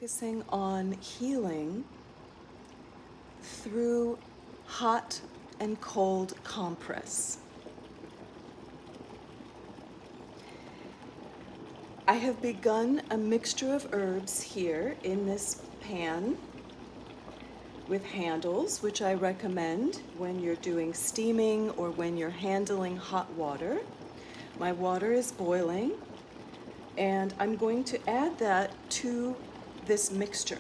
focusing on healing through hot and cold compress. I have begun a mixture of herbs here in this pan with handles, which I recommend when you're doing steaming or when you're handling hot water. My water is boiling, and I'm going to add that to this mixture.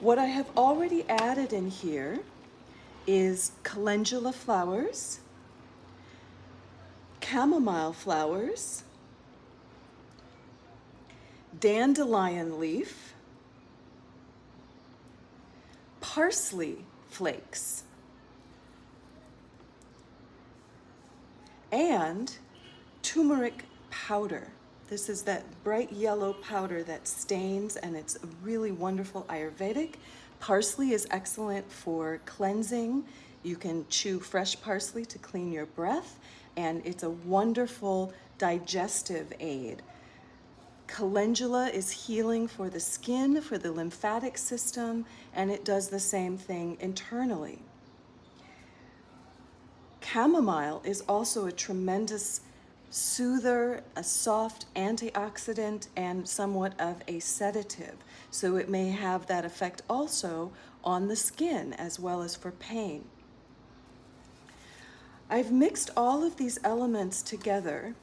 What I have already added in here is calendula flowers, chamomile flowers, dandelion leaf, parsley flakes, and turmeric powder. This is that bright yellow powder that stains, and it's a really wonderful Ayurvedic. Parsley is excellent for cleansing. You can chew fresh parsley to clean your breath, and it's a wonderful digestive aid. Calendula is healing for the skin, for the lymphatic system, and it does the same thing internally. Chamomile is also a tremendous soother, a soft antioxidant, and somewhat of a sedative. So it may have that effect also on the skin as well as for pain. I've mixed all of these elements together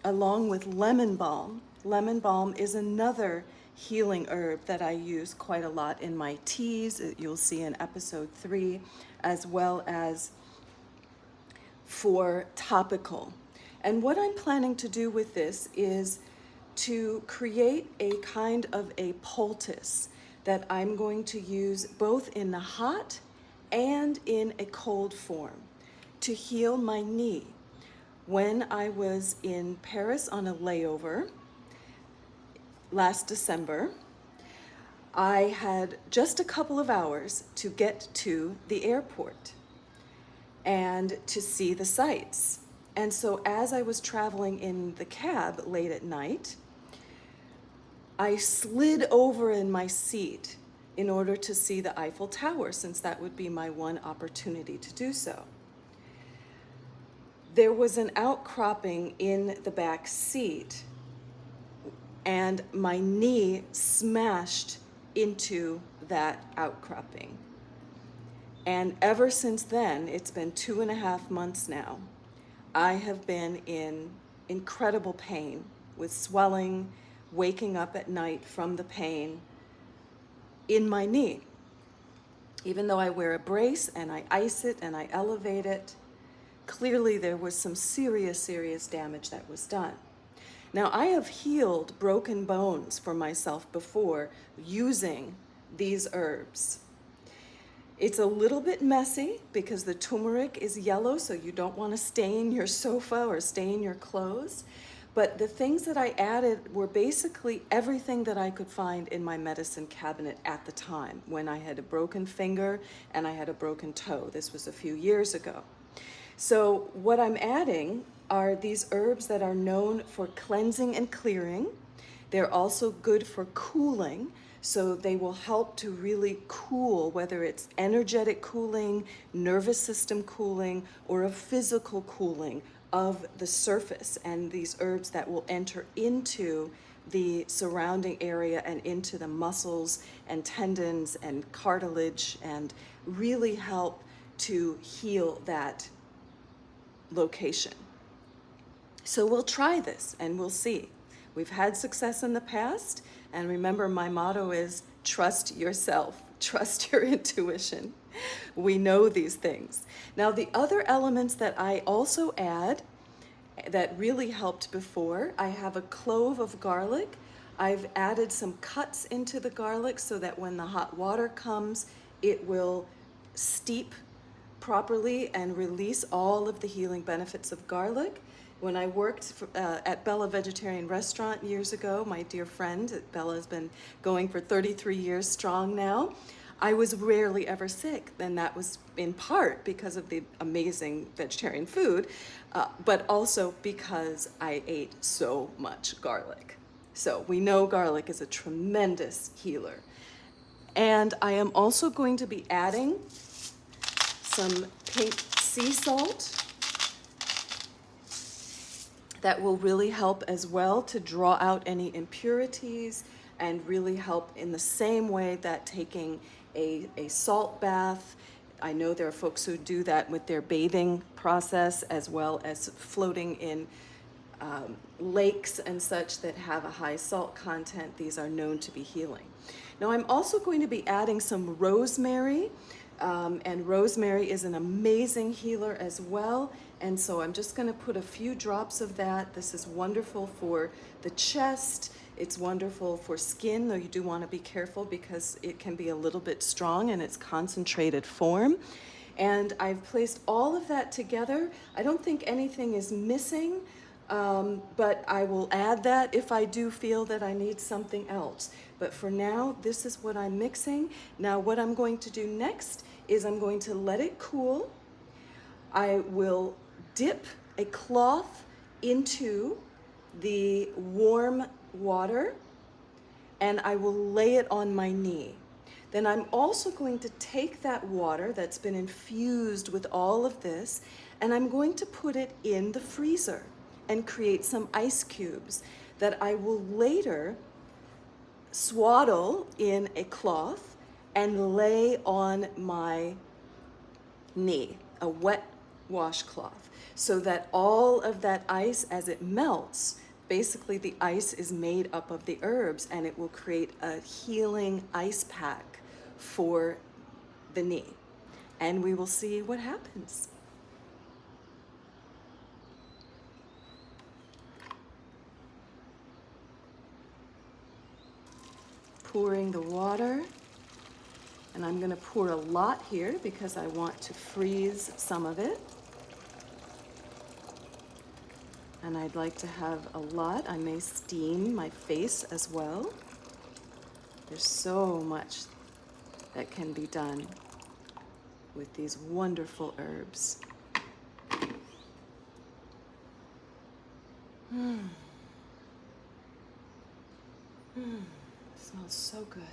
along with lemon balm. Lemon balm is another healing herb that I use quite a lot in my teas. You'll see in episode 3, as well as for topical. And what I'm planning to do with this is to create a kind of a poultice that I'm going to use both in the hot and in a cold form to heal my knee. When I was in Paris on a layover last December, I had just a couple of hours to get to the airport and to see the sights. And so as I was traveling in the cab late at night, I slid over in my seat in order to see the Eiffel Tower, since that would be my one opportunity to do so. There was an outcropping in the back seat, and my knee smashed into that outcropping. And ever since then, it's been 2.5 months now, I have been in incredible pain with swelling, waking up at night from the pain in my knee. Even though I wear a brace and I ice it and I elevate it, clearly there was some serious damage that was done. Now, I have healed broken bones for myself before using these herbs. It's a little bit messy because the turmeric is yellow, so you don't want to stain your sofa or stain your clothes. But the things that I added were basically everything that I could find in my medicine cabinet at the time when I had a broken finger and I had a broken toe. This was a few years ago. So what I'm adding are these herbs that are known for cleansing and clearing. They're also good for cooling. So they will help to really cool, whether it's energetic cooling, nervous system cooling, or a physical cooling of the surface. And these herbs that will enter into the surrounding area and into the muscles and tendons and cartilage and really help to heal that location. So we'll try this and we'll see. We've had success in the past, and remember, my motto is trust yourself, trust your intuition. We know these things. Now, the other elements that I also add that really helped before, I have a clove of garlic. I've added some cuts into the garlic so that when the hot water comes, it will steep properly and release all of the healing benefits of garlic. When I worked at Bella Vegetarian Restaurant years ago, my dear friend, Bella has been going for 33 years strong now, I was rarely ever sick. And that was in part because of the amazing vegetarian food, but also because I ate so much garlic. So we know garlic is a tremendous healer. And I am also going to be adding some pink sea salt that will really help as well to draw out any impurities and really help in the same way that taking a salt bath. I know there are folks who do that with their bathing process, as well as floating in lakes and such that have a high salt content. These are known to be healing. Now I'm also going to be adding some rosemary, and rosemary is an amazing healer as well. And so I'm just going to put a few drops of that. This is wonderful for the chest. It's wonderful for skin, though you do want to be careful because it can be a little bit strong in its concentrated form. And I've placed all of that together. I don't think anything is missing, but I will add that if I do feel that I need something else. But for now, this is what I'm mixing. Now what I'm going to do next is I'm going to let it cool. I will dip a cloth into the warm water and I will lay it on my knee. Then I'm also going to take that water that's been infused with all of this and I'm going to put it in the freezer and create some ice cubes that I will later swaddle in a cloth and lay on my knee, a wet washcloth, so that all of that ice, as it melts, basically the ice is made up of the herbs and it will create a healing ice pack for the knee. And we will see what happens. Pouring the water, and I'm going to pour a lot here because I want to freeze some of it. And I'd like to have a lot. I may steam my face as well. There's so much that can be done with these wonderful herbs. Smells so good.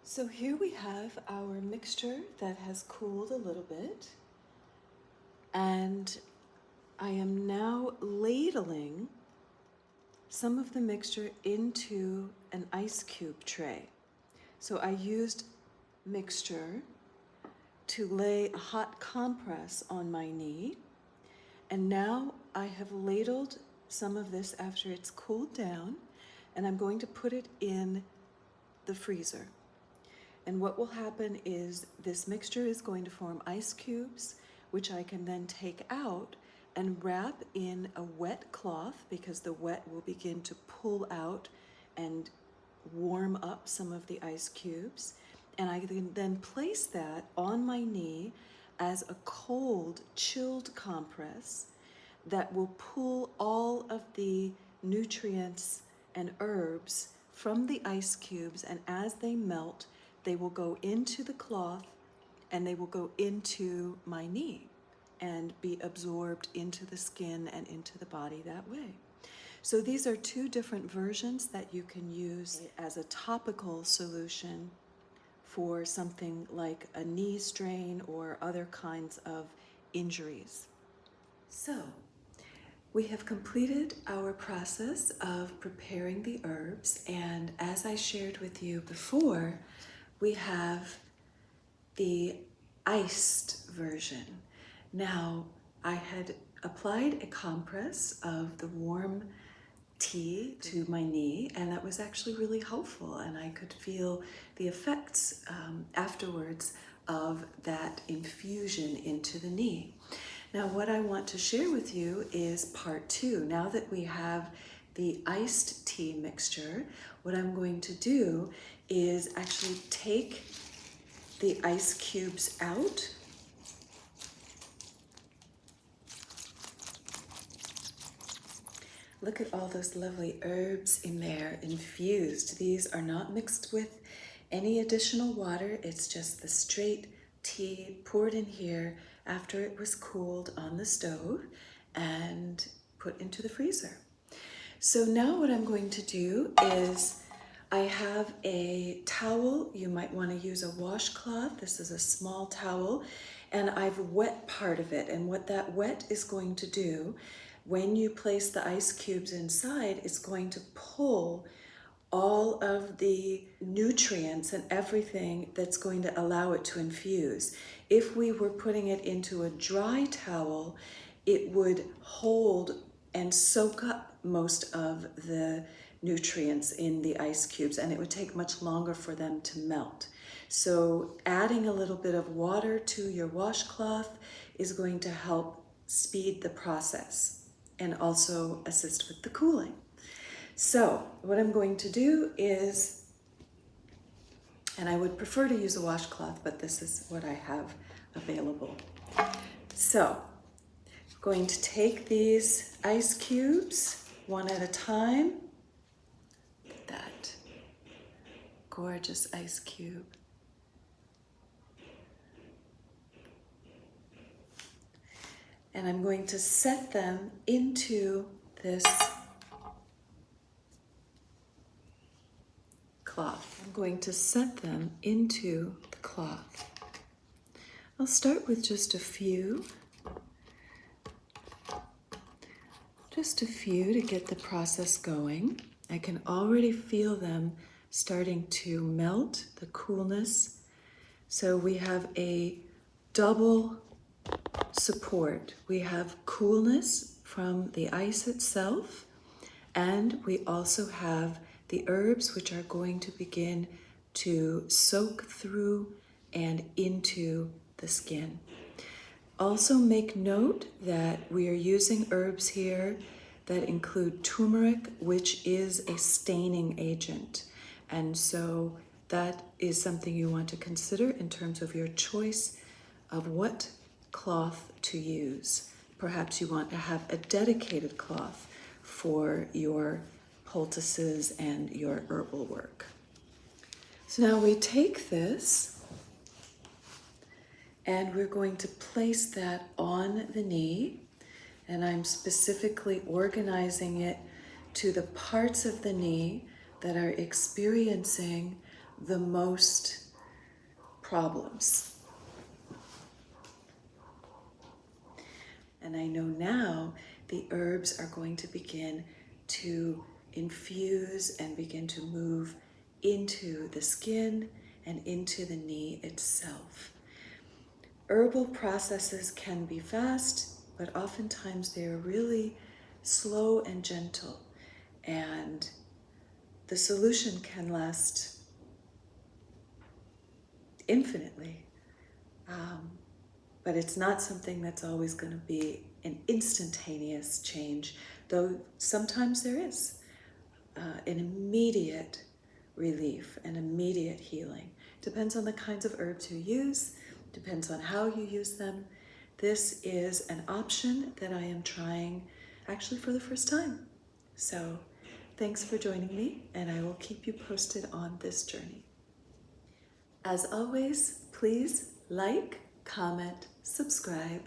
So here we have our mixture that has cooled a little bit, and I am now ladling some of the mixture into an ice cube tray. So I used mixture to lay a hot compress on my knee, and now I have ladled some of this after it's cooled down, and I'm going to put it in the freezer. And what will happen is this mixture is going to form ice cubes, which I can then take out and wrap in a wet cloth, because the wet will begin to pull out and warm up some of the ice cubes. And I can then place that on my knee as a cold, chilled compress that will pull all of the nutrients and herbs from the ice cubes, and as they melt, they will go into the cloth and they will go into my knee and be absorbed into the skin and into the body that way. So these are two different versions that you can use as a topical solution for something like a knee strain or other kinds of injuries. So we have completed our process of preparing the herbs, and as I shared with you before, we have the iced version. Now, I had applied a compress of the warm tea to my knee, and that was actually really helpful, and I could feel the effects afterwards of that infusion into the knee. Now, what I want to share with you is part two. Now that we have the iced tea mixture, what I'm going to do is actually take the ice cubes out. Look at all those lovely herbs in there, infused. These are not mixed with Any additional water, it's just the straight tea poured in here after it was cooled on the stove and put into the freezer. So now what I'm going to do is I have a towel. You might want to use a washcloth. This is a small towel, and I've wet part of it. And what that wet is going to do, when you place the ice cubes inside, it's going to pull all of the nutrients and everything that's going to allow it to infuse. If we were putting it into a dry towel, it would hold and soak up most of the nutrients in the ice cubes, and it would take much longer for them to melt. So adding a little bit of water to your washcloth is going to help speed the process and also assist with the cooling. So what I'm going to do is, and I would prefer to use a washcloth, but this is what I have available. So I'm going to take these ice cubes one at a time. Look at that gorgeous ice cube. And I'm going to set them into this cloth. I'm going to set them into the cloth. I'll start with just a few to get the process going. I can already feel them starting to melt, the coolness. So we have a double support. We have coolness from the ice itself, and we also have the herbs, which are going to begin to soak through and into the skin. Also make note that we are using herbs here that include turmeric, which is a staining agent. And so that is something you want to consider in terms of your choice of what cloth to use. Perhaps you want to have a dedicated cloth for your poultices and your herbal work. So now we take this and we're going to place that on the knee, and I'm specifically organizing it to the parts of the knee that are experiencing the most problems. And I know now the herbs are going to begin to infuse and begin to move into the skin and into the knee itself. Herbal processes can be fast, but oftentimes they're really slow and gentle, and the solution can last infinitely. But it's not something that's always going to be an instantaneous change, though sometimes there is an immediate relief, an immediate healing. Depends on the kinds of herbs you use, depends on how you use them. This is an option that I am trying actually for the first time. So thanks for joining me, and I will keep you posted on this journey. As always, please like, comment, subscribe,